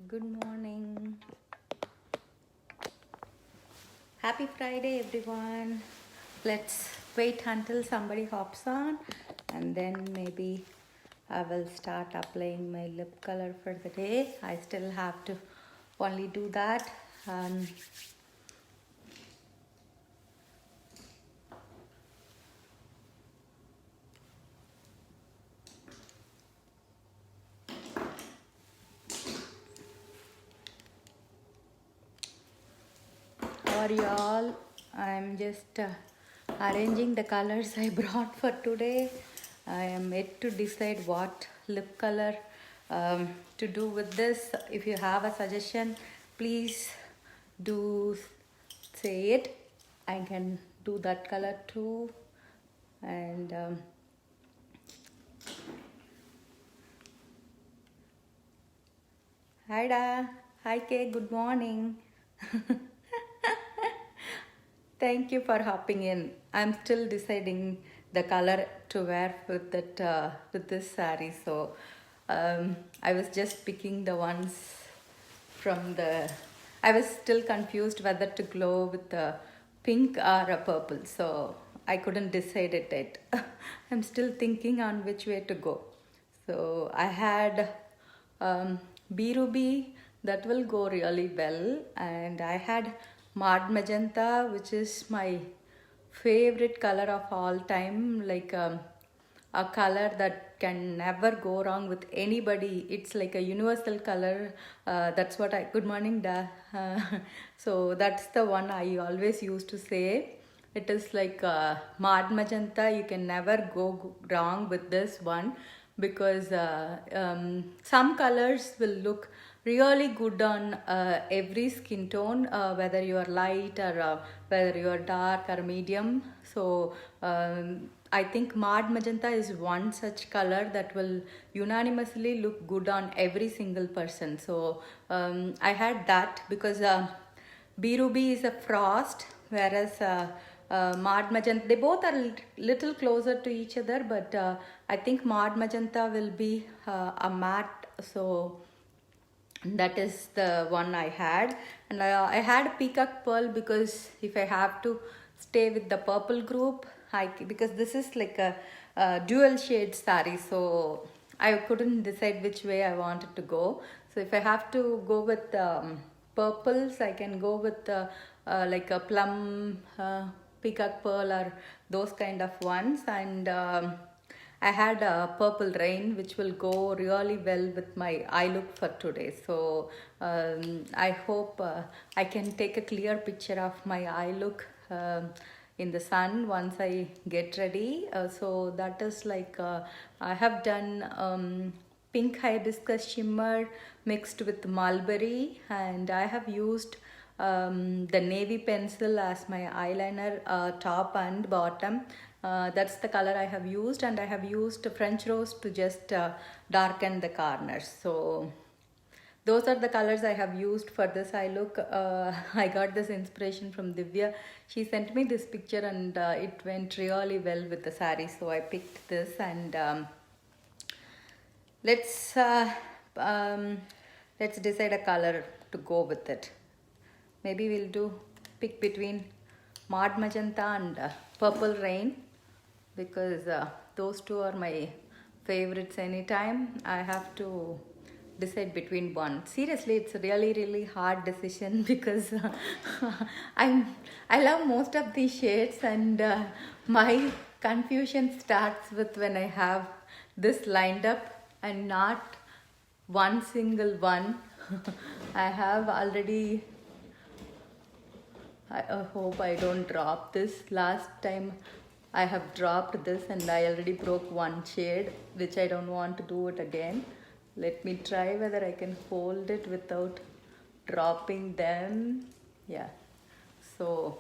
Good morning. Happy Friday, everyone. Let's wait until somebody hops on and then maybe I will start applying my lip color for the day. I still have to only do that. Um, how are you all? I'm just arranging the colors I brought for today. I am yet to decide what lip color to do with this. If you have a suggestion, please do say it. I can do that color too. And hi Da. Hi Kay, good morning. Thank you for hopping in. I'm still deciding the color to wear with that with this saree. So I was just picking the ones from the. I was still confused whether to glow with the pink or a purple. So I couldn't decide it yet. I'm still thinking on which way to go. So I had B Ruby that will go really well, and I had Mad Magenta, which is my favorite color of all time, like a color that can never go wrong with anybody. It's like a universal color. That's what I. Good morning, Da. So that's the one I always used to say. It is like Mad Magenta. You can never go wrong with this one because some colors will look really good on every skin tone, whether you are light or whether you are dark or medium. So I think Mad Magenta is one such color that will unanimously look good on every single person. So I had that because B Ruby is a frost, whereas Mad Magenta, they both are little closer to each other, but I think Mad Magenta will be a matte. So that is the one I had. And I had Peacock Pearl because if I have to stay with the purple group, because this is like a dual shade saree, so I couldn't decide which way I wanted to go. So if I have to go with purples, I can go with like a plum Peacock Pearl or those kind of ones. And I had a purple rain, which will go really well with my eye look for today. So I hope I can take a clear picture of my eye look in the sun once I get ready. So that is like I have done pink hibiscus shimmer mixed with mulberry, and I have used the navy pencil as my eyeliner, top and bottom. That's the color I have used, and I have used French rose to just darken the corners. So those are the colors I have used for this eye look. I got this inspiration from Divya. She sent me this picture, and it went really well with the saree, so I picked this. And let's uh, um, let's decide a color to go with it. Maybe we'll do pick between Mad Magenta and Purple Rain, because those two are my favorites anytime I have to decide between one. Seriously, it's a really hard decision because I love most of these shades, and my confusion starts with when I have this lined up and not one single one. I have already. I hope I don't drop this. Last time I have dropped this and I already broke one shade, which I don't want to do it again. Let me try whether I can hold it without dropping them. Yeah. So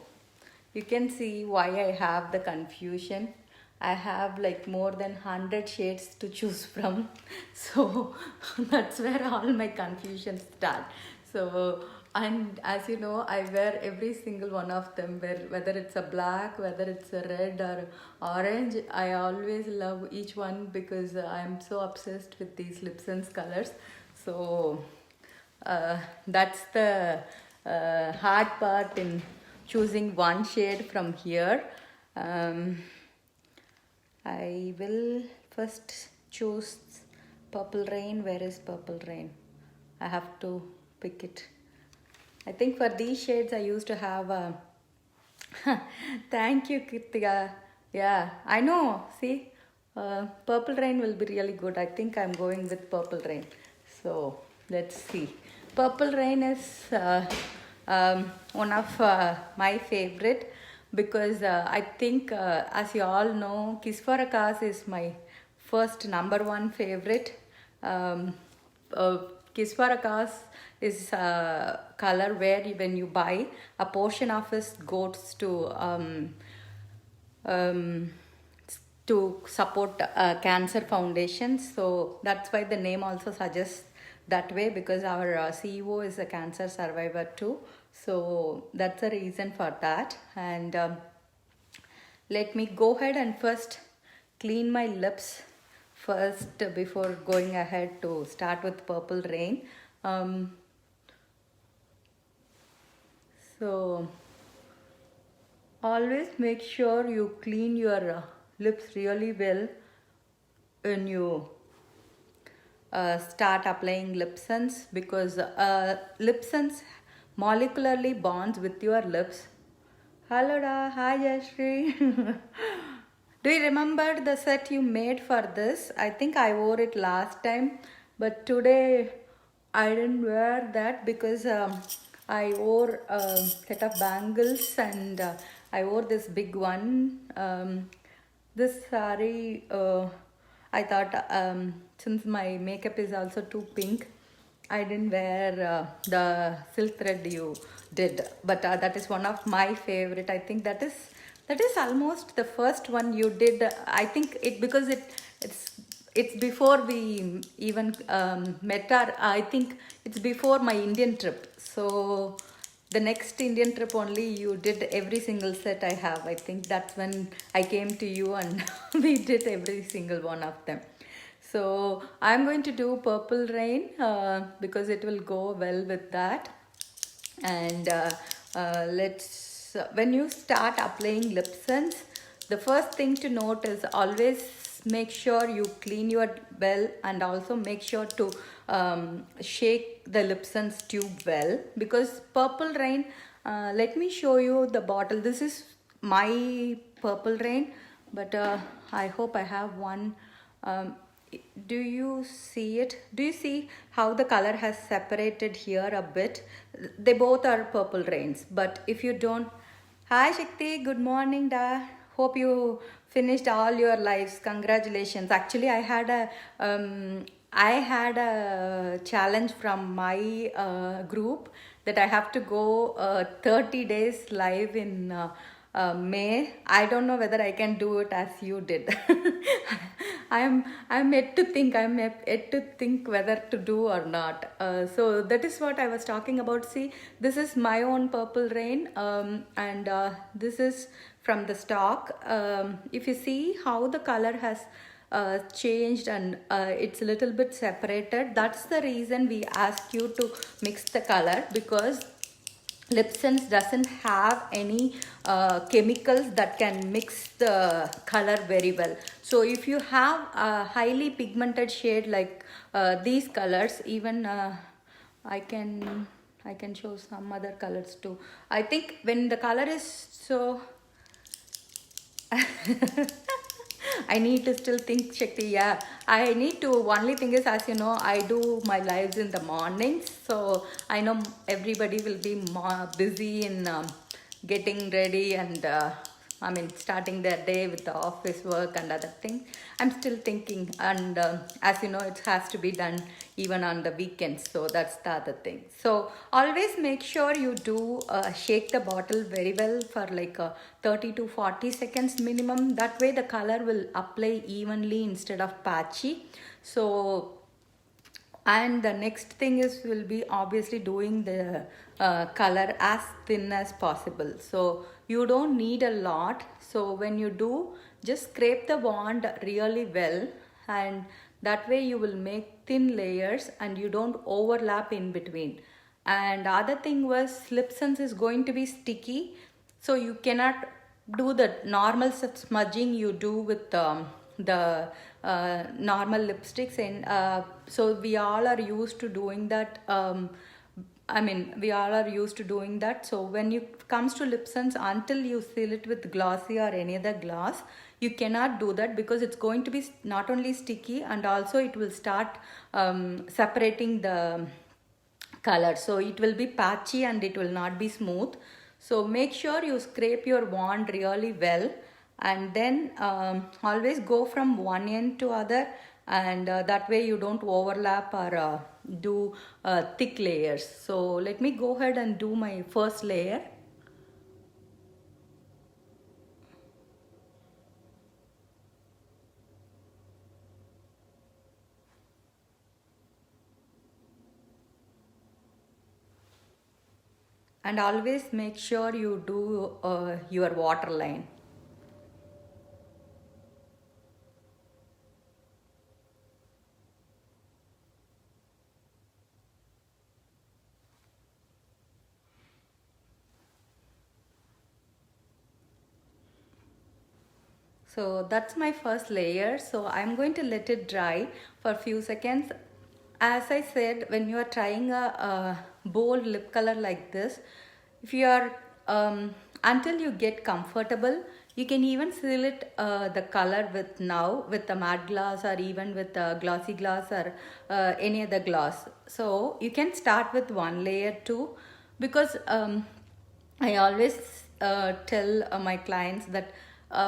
you can see why I have the confusion. I have like more than 100 shades to choose from. So that's where all my confusion start. So, and as you know, I wear every single one of them, whether it's a black, whether it's a red or orange. I always love each one because I'm so obsessed with these Lipson's colors. So That's the hard part in choosing one shade from here. Um, I will first choose Purple Rain. Where is Purple Rain? I have to pick it. I think for these shades I used to have a thank you, Kritika. Yeah, I know. See, Purple Rain will be really good. I think I'm going with Purple Rain. So let's see. Purple Rain is one of my favorite because I think, as you all know, Kiss for a Cause is my first number one favorite. Um, uh, Kiss for a Cause is a color where when you buy, a portion of it goes um, to support cancer foundation. So that's why the name also suggests that way, because our CEO is a cancer survivor too. So that's the reason for that. And let me go ahead and first clean my lips first before going ahead to start with Purple Rain. So always make sure you clean your lips really well when you start applying Lipsons, because Lipsons molecularly bonds with your lips. Hello da, hi Jashri. Do you remember the set you made for this? I think I wore it last time, but today I didn't wear that because I wore a set of bangles, and I wore this big one. This saree, I thought since my makeup is also too pink, I didn't wear the silk thread you did, but that is one of my favorite. I think that is almost the first one you did. I think it because it's before we even met. I think it's before my Indian trip. So the next Indian trip only you did every single set I have. I think that's when I came to you and we did every single one of them. So I'm going to do Purple Rain because it will go well with that. And let's when you start applying Lipsons, the first thing to note is always make sure you clean your well, and also make sure to shake the Lipsons tube well, because Purple Rain, let me show you the bottle. This is my Purple Rain, but I hope I have one. Do you see it? Do you see how the color has separated here a bit? They both are Purple Rains, but if you don't... Hi Shakti, good morning da. Hope you finished all your lives. Congratulations. Actually, I had a challenge from my group that I have to go 30 days live in May. I don't know whether I can do it as you did. I'm yet to think. I'm yet to think whether to do or not. So that is what I was talking about. See, this is my own Purple Rain, and this is from the stock. If you see how the color has changed, and it's a little bit separated, that's the reason we ask you to mix the color, because Lipsons doesn't have any chemicals that can mix the color very well. So if you have a highly pigmented shade like these colors, even I can show some other colors too. I think when the color is so I need to still think, Shakti. Yeah, I need to. Only thing is, as you know, I do my lives in the mornings, so I know everybody will be more busy in getting ready and starting their day with the office work and other things. I'm still thinking, and as you know, it has to be done even on the weekends, so that's the other thing. So always make sure you do shake the bottle very well for like 30 to 40 seconds minimum. That way the color will apply evenly instead of patchy. So, and the next thing is will be obviously doing the color as thin as possible. So you don't need a lot. So when you do, just scrape the wand really well, and that way you will make thin layers and you don't overlap in between. And other thing was Lipsons is going to be sticky, so you cannot do the normal smudging you do with the normal lipsticks. And so we all are used to doing that. I mean, we all are used to doing that. So when it comes to Lipsons, until you seal it with glossy or any other gloss, you cannot do that, because it's going to be not only sticky, and also it will start separating the color. So it will be patchy and it will not be smooth. So make sure you scrape your wand really well, and then always go from one end to other, and that way you don't overlap or do thick layers. So let me go ahead and do my first layer. And always make sure you do your waterline. So that's my first layer. So I'm going to let it dry for a few seconds. As I said, when you are trying a bold lip color like this, if you are until you get comfortable, you can even seal it the color with a matte gloss, or even with a glossy gloss, or any other gloss. So you can start with one layer too, because I always tell my clients that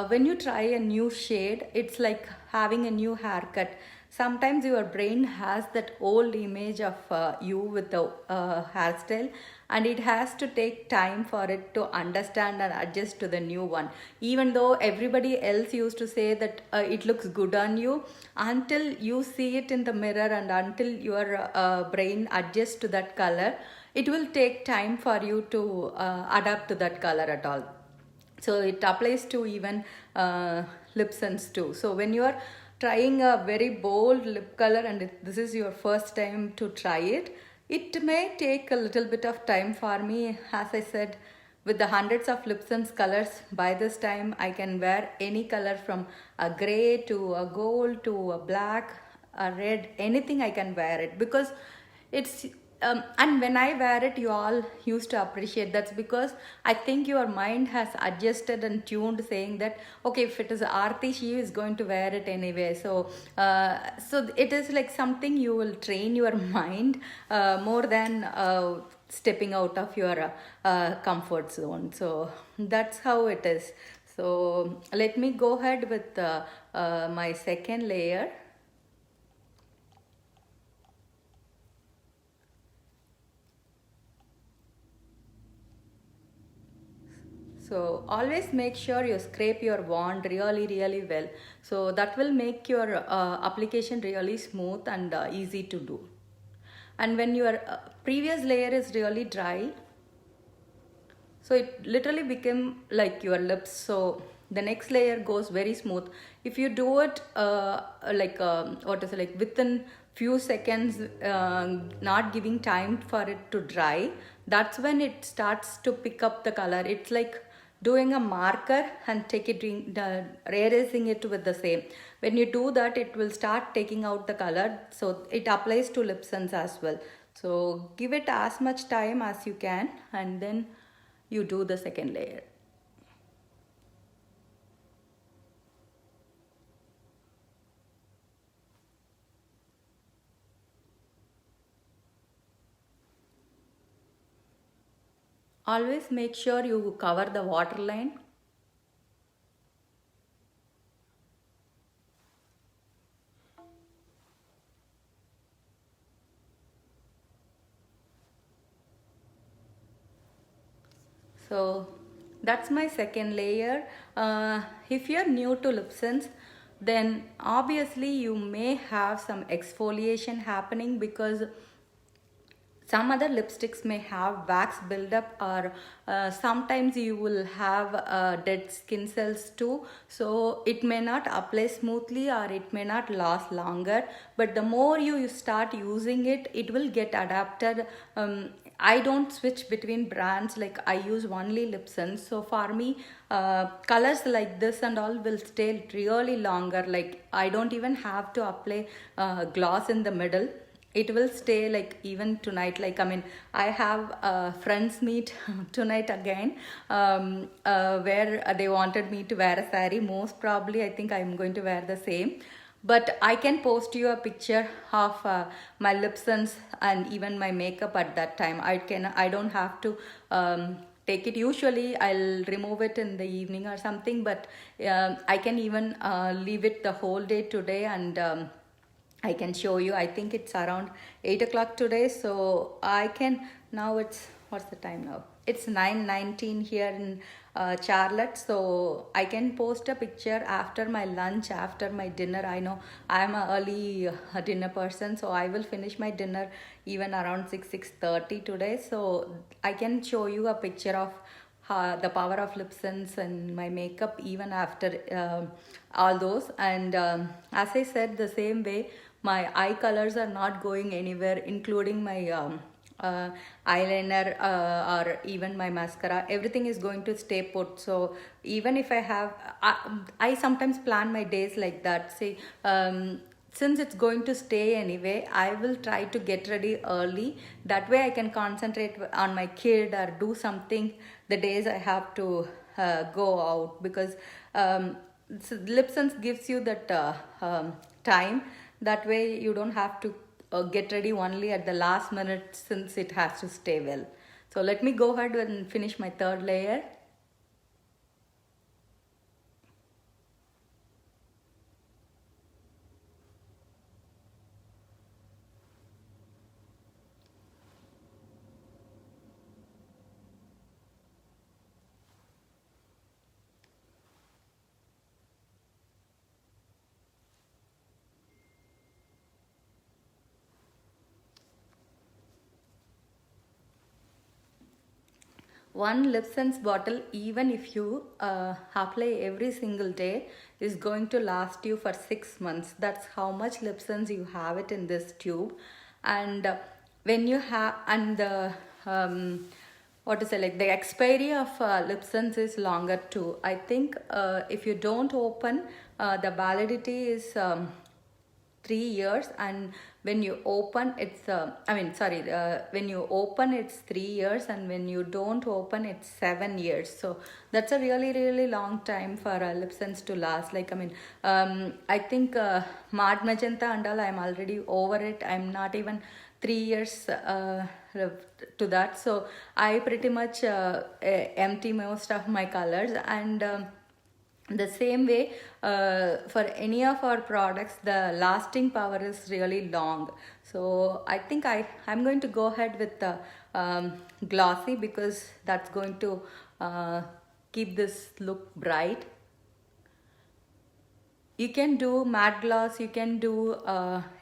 when you try a new shade, it's like having a new haircut. Sometimes your brain has that old image of you with the hairstyle, and it has to take time for it to understand and adjust to the new one. Even though everybody else used to say that it looks good on you, until you see it in the mirror and until your brain adjusts to that color, it will take time for you to adapt to that color at all. So it applies to even Lipsons too. So when you are trying a very bold lip color, and this is your first time to try it, it may take a little bit of time for me. As I said, with the hundreds of Lipsons colors, by this time I can wear any color from a gray to a gold to a black, a red, anything I can wear it, because it's and when I wear it, you all used to appreciate. That's because I think your mind has adjusted and tuned, saying that okay, if it is Aarti, she is going to wear it anyway. So so it is like something you will train your mind more than stepping out of your comfort zone. So that's how it is. So let me go ahead with my second layer. So always make sure you scrape your wand really well. So that will make your application really smooth and easy to do. And when your previous layer is really dry, so it literally became like your lips. So the next layer goes very smooth. If you do it like what is it, like within few seconds, not giving time for it to dry, that's when it starts to pick up the color. It's like doing a marker and erasing it with the same. When you do that, it will start taking out the color. So it applies to Lipsons as well. So give it as much time as you can, and then you do the second layer. Always make sure you cover the waterline. So that's my second layer. If you're new to Lipsons, then obviously you may have some exfoliation happening, because some other lipsticks may have wax buildup, or sometimes you will have dead skin cells too, so it may not apply smoothly or it may not last longer. But the more you start using it, it will get adapted. I don't switch between brands, like I use only Lipsons. So for me, colors like this and all will stay really longer. Like I don't even have to apply gloss in the middle. It will stay like even tonight. Like I mean, I have friends meet tonight again, where they wanted me to wear a saree. Most probably, I think I'm going to wear the same. But I can post you a picture of my Lipsons and even my makeup at that time. I don't have to take it. Usually I'll remove it in the evening or something, but I can even leave it the whole day today, and I can show you. I think it's around 8 o'clock today, so I can, now it's, what's the time now? It's 9:19 here in Charlotte, so I can post a picture after my lunch, after my dinner. I know I'm an early dinner person, so I will finish my dinner even around 6:30 today. So I can show you a picture of the power of Lipsons and my makeup even after all those. And as I said, the same way, my eye colors are not going anywhere, including my eyeliner or even my mascara. Everything is going to stay put. So even if I have, I sometimes plan my days like that. See, since it's going to stay anyway, I will try to get ready early. That way I can concentrate on my kid or do something the days I have to go out, because so Lipsons gives you that time. That way you don't have to get ready only at the last minute, since it has to stay well. So let me go ahead and finish my third layer. One Lipsons bottle, even if you apply every single day, is going to last you for 6 months. That's how much Lipsons you have it in this tube. And when you have, and the what to say, like the expiry of Lipsons is longer too. I think if you don't open, the validity is 3 years, and when you open it's when you open it's 3 years, and when you don't open it's 7 years. So that's a really really long time for Lipsons to last. Like I mean, I think Mad Magenta and all, I'm already over it. I'm not even 3 years to that. So I pretty much empty most of my colors. And the same way, for any of our products, the lasting power is really long. So I think I'm going to go ahead with the glossy, because that's going to keep this look bright. You can do matte gloss, you can do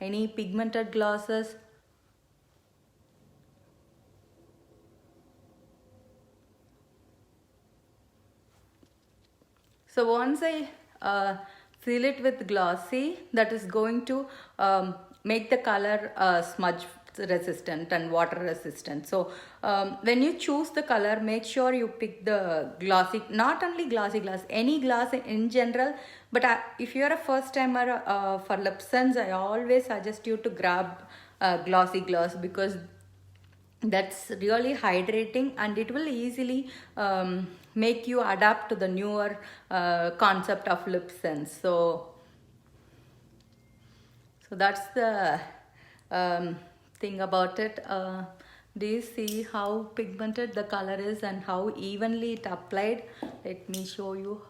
any pigmented glosses. So once I seal it with glossy, that is going to make the color smudge resistant and water resistant. So when you choose the color, make sure you pick the glossy, not only glossy glass, any glass in general. But if you're a first timer for Lipsons, I always suggest you to grab glossy glass, because that's really hydrating, and it will easily make you adapt to the newer concept of Lipsons. So that's the thing about it. Do you see how pigmented the color is and how evenly it applied? Let me show you.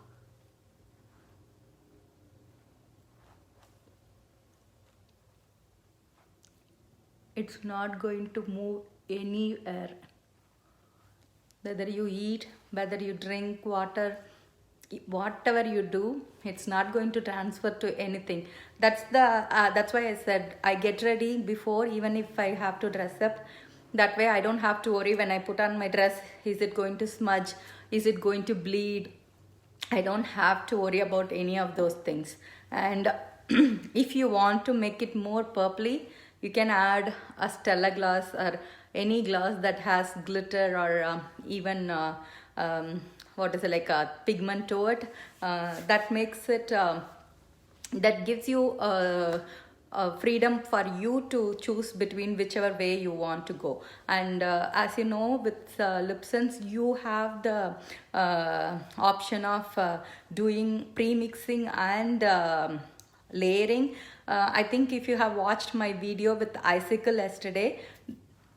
It's not going to move anywhere. Whether you eat, whether you drink water, whatever you do, it's not going to transfer to anything. That's why I said I get ready before, even if I have to dress up. That way I don't have to worry when I put on my dress, is it going to smudge, is it going to bleed. I don't have to worry about any of those things. And if you want to make it more purpley, you can add a Stella glass or any glass that has glitter or even what is it, like a pigment to it. That makes it that gives you freedom for you to choose between whichever way you want to go. And as you know, with Lipsons, you have the option of doing pre-mixing and layering. I think if you have watched my video with icicle yesterday,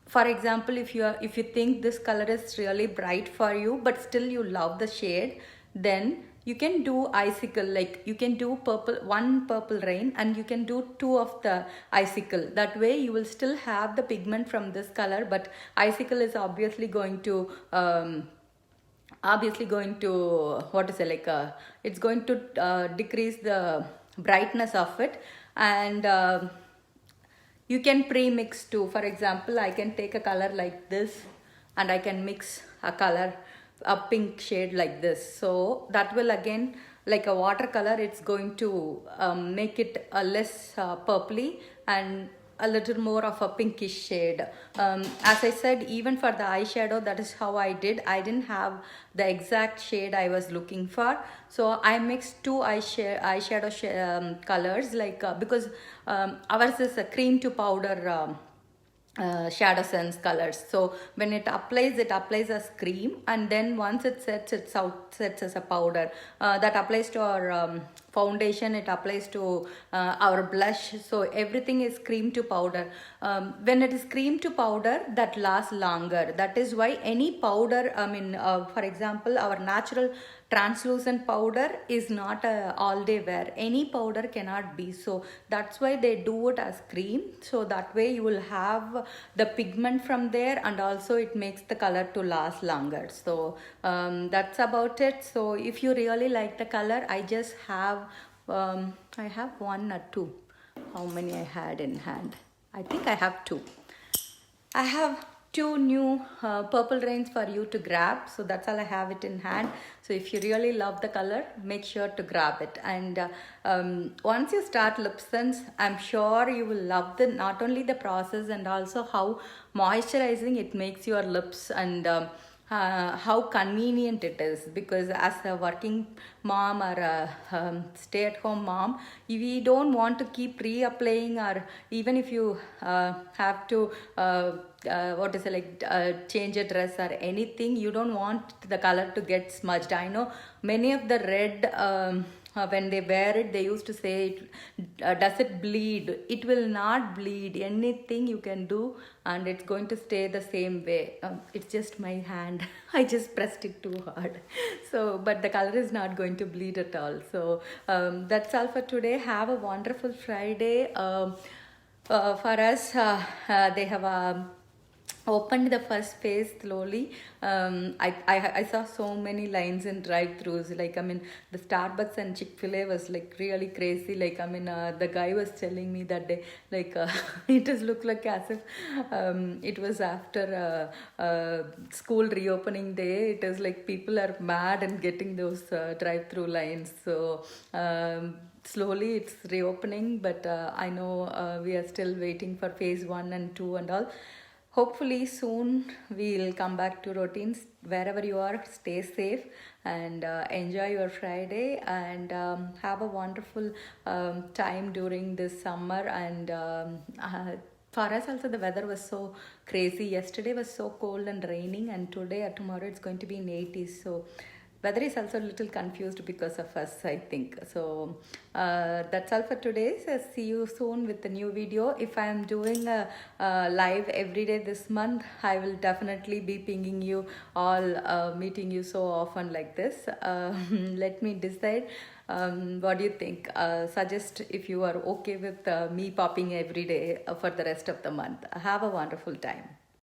for example, if you think this color is really bright for you but still you love the shade, then you can do icicle. Like you can do one purple rain and you can do two of the icicle. That way you will still have the pigment from this color, but icicle is obviously going to what is it, like it's going to decrease the brightness of it. And you can pre-mix too. For example, I can take a color like this and I can mix a color, a pink shade like this. So that will again, like a watercolor, it's going to make it a less purpley and a little more of a pinkish shade. As I said, even for the eyeshadow, that is how I did. I didn't have the exact shade I was looking for, so I mixed two eyeshadow colors, like because ours is a cream to powder Shadow Sense colors. So when it applies as cream, and then once it sets as a powder. That applies to our foundation, it applies to our blush. So everything is cream to powder. When it is cream to powder, that lasts longer. That is why any powder, for example, our natural translucent powder is not a all day wear. Any powder cannot be. So that's why they do it as cream. So that way you will have the pigment from there, and also it makes the color to last longer. So that's about it. So if you really like the color, I just have I have one or two. How many I had in hand? I think I have two. I have two new purple rains for you to grab. So that's all I have it in hand. So if you really love the color, make sure to grab it. And once you start Lipsons, I'm sure you will love not only the process and also how moisturizing it makes your lips, and how convenient it is. Because as a working mom or a stay-at-home mom, we don't want to keep reapplying, or even if you have to change a dress or anything, you don't want the color to get smudged. I know many of the red when they wear it, they used to say, does it bleed? It will not bleed. Anything you can do and it's going to stay the same way. It's just my hand. I just pressed it too hard. So, but the color is not going to bleed at all. So that's all for today. Have a wonderful Friday. For us, they have opened the first phase slowly. I saw so many lines in drive-thrus. Like, the Starbucks and Chick-fil-A was like really crazy. Like, the guy was telling me that day, like, it just looked like as if it was after school reopening day. It is like people are mad and getting those drive-through lines. So slowly it's reopening, but I know we are still waiting for phase 1 and 2 and all. Hopefully soon we'll come back to routines. Wherever you are, stay safe and enjoy your Friday, and have a wonderful time during this summer. And for us also, the weather was so crazy. Yesterday was so cold and raining, and today or tomorrow it's going to be in 80s. So weather is also a little confused because of us, I think. So that's all for today. So see you soon with a new video. If I am doing a live every day this month, I will definitely be pinging you all, meeting you so often like this. Let me decide. What do you think? Suggest if you are okay with me popping every day for the rest of the month. Have a wonderful time.